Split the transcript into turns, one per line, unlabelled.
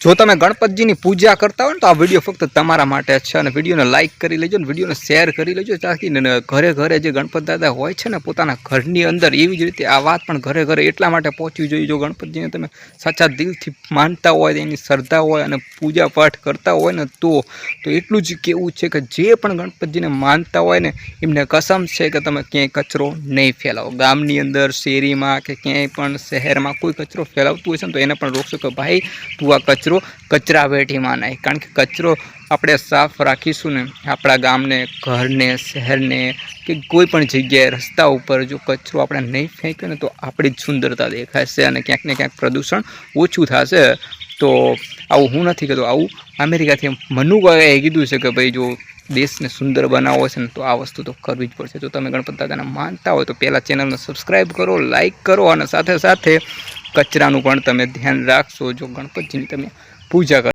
જો તમે ગણપતિજીની પૂજા કરતા હોય ને તો આ વિડીયો ફક્ત તમારા માટે છે અને વિડીયોને લાઇક કરી લેજો અને વિડીયોને શેર કરી લેજો તાકી ઘરે ઘરે જે ગણપતિ દાદા હોય છે ને પોતાના ઘરની અંદર એવી જ રીતે આ વાત પણ ઘરે ઘરે એટલા માટે પહોંચવી જોઈએ જો ગણપતિજીને તમે સાચા દિલથી માનતા હોય એની શ્રદ્ધા હોય અને પૂજા પાઠ કરતા હોય ને તો એટલું જ કહેવું છે કે જે પણ ગણપતિજીને માનતા હોય ને એમને કસમ છે કે તમે ક્યાંય કચરો નહીં ફેલાવો ગામની અંદર શેરીમાં કે ક્યાંય પણ શહેરમાં કોઈ કચરો ફેલાવતું હોય છે ને તો એને પણ રોકશો કે ભાઈ તું આ કચરો કચરા પેટીમાં નાખ કારણ કે કચરો આપણે સાફ રાખીશું ને આપણા ગામને ઘરને શહેરને કે કોઈ પણ જગ્યાએ રસ્તા ઉપર જો કચરો આપણે નહીં ફેંકીએ ને તો આપણી જ સુંદરતા દેખાશે અને ક્યાંક ને ક્યાંક પ્રદૂષણ ઓછું થશે તો આવું હું નથી કહેતો આવું અમેરિકાથી મનુભાઈએ કીધું છે કે ભાઈ જો દેશને સુંદર બનાવવો છે ને તો આ વસ્તુ તો કરવી જ પડશે જો તમે ગણપતિ દાદાને માનતા હોય તો પહેલાં ચેનલને સબસ્ક્રાઈબ કરો લાઇક કરો અને સાથે સાથે કચરાનું પણ તમે ધ્યાન રાખશો જો ગણપતિજીની તમે પૂજા કરો।